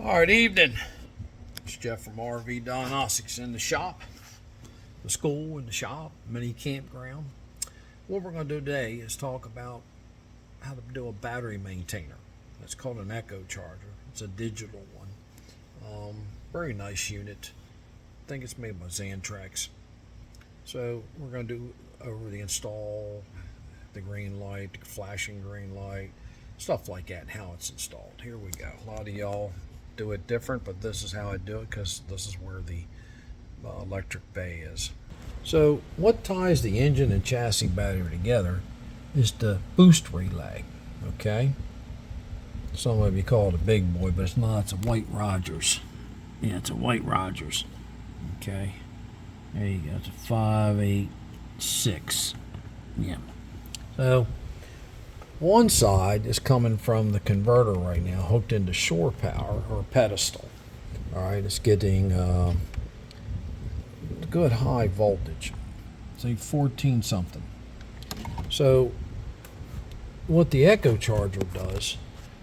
All right, evening. It's Jeff from RV Diagnostics in the shop, the school, in the shop, mini campground. What we're going to do today is talk about how to do a battery maintainer. It's called an Echo Charger. It's a digital one. Very nice unit. I think it's made by Xantrex. So we're going to do over the install, the green light, the flashing green light, stuff like that, and how it's installed. Here we go. A lot of y'all do it different, but this is how I do it because this is where the electric bay is. So what ties the engine and chassis battery together is the boost relay. Okay, some of you call it a big boy, but it's not. It's a White Rogers. Yeah, it's a White Rogers. Okay, there you go. It's a 586. Yeah. So one side is coming from the converter right now, hooked into shore power or pedestal. All right, it's getting good high voltage, say 14 something. So what the Echo Charger does,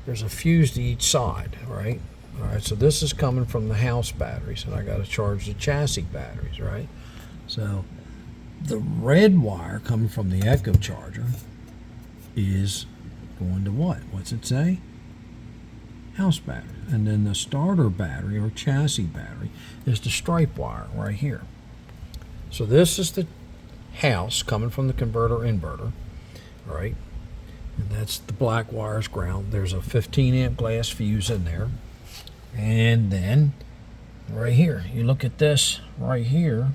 there's a fuse to each side, right? All right, so this is coming from the house batteries, and I got to charge the chassis batteries, right? So the red wire coming from the Echo Charger is going to what? What's it say? House battery. And then the starter battery or chassis battery is the stripe wire right here. So this is the house coming from the converter inverter, right? And that's the black wire's ground. There's a 15 amp glass fuse in there. And then right here, you look at this right here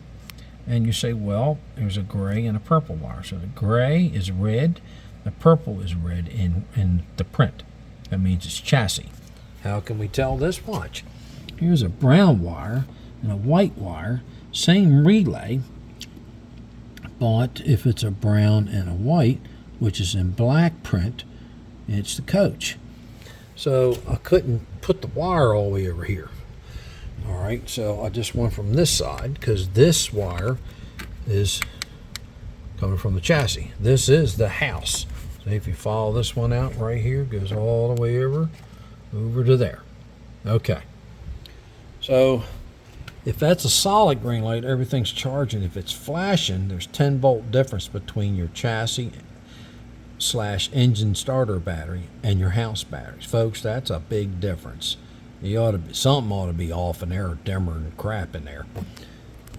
and you say, well, there's a gray and a purple wire. So the gray is red, the purple is red in the print. That means it's chassis. How can we tell this? Watch. Here's a brown wire and a white wire, same relay, but if it's a brown and a white, which is in black print, it's the coach. So I couldn't put the wire all the way over here. All right, so I just went from this side because this wire is coming from the chassis. This is the house. So if you follow this one out right here, it goes all the way over to there. Okay. So if that's a solid green light, everything's charging. If it's flashing, there's 10 volt difference between your chassis / engine starter battery and your house batteries. Folks, that's a big difference. Something ought to be off in there, or dimmer and crap in there.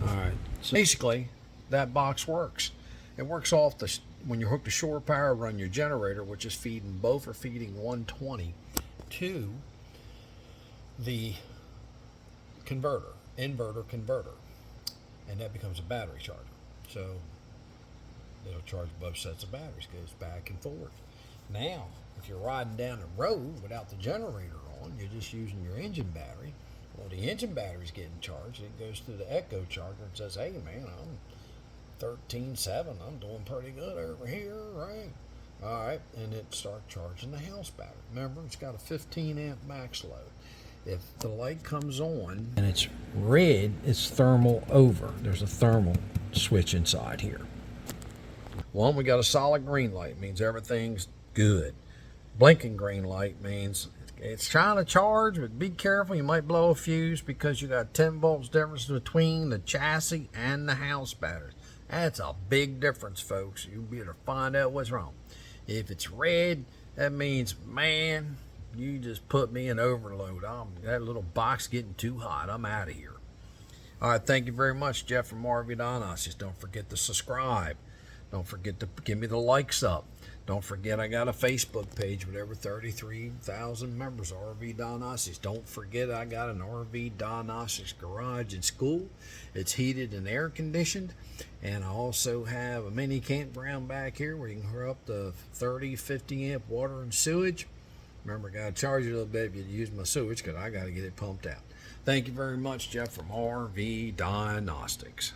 All right. So basically, that box works. It works off when you hook the shore power, run your generator, which is feeding, both are feeding 120 to the inverter converter, and that becomes a battery charger. So it'll charge both sets of batteries, goes back and forth. Now, if you're riding down the road without the generator on, you're just using your engine battery. Well, the engine battery's getting charged. It goes through the Echo Charger and says, hey, man, I'm 13.7. I'm doing pretty good over here, right? All right, and it starts charging the house battery. Remember, it's got a 15 amp max load. If the light comes on and it's red, it's thermal over. There's a thermal switch inside here. One, we got a solid green light, means everything's good. Blinking green light means it's trying to charge, but be careful, you might blow a fuse because you got 10 volts difference between the chassis and the house batteries. That's a big difference, folks. You'll be able to find out what's wrong. If it's red, that means, man, you just put me in overload. That little box getting too hot. I'm out of here. All right, thank you very much, Jeff from RV Diagnostics. Don't forget to subscribe. Don't forget to give me the likes up. Don't forget I got a Facebook page with over 33,000 members of RV Diagnostics. Don't forget I got an RV Diagnostics garage and school. It's heated and air conditioned. And I also have a mini campground back here where you can hook up to 30, 50 amp water and sewage. Remember, I got to charge you a little bit if you use my sewage because I got to get it pumped out. Thank you very much, Jeff from RV Diagnostics.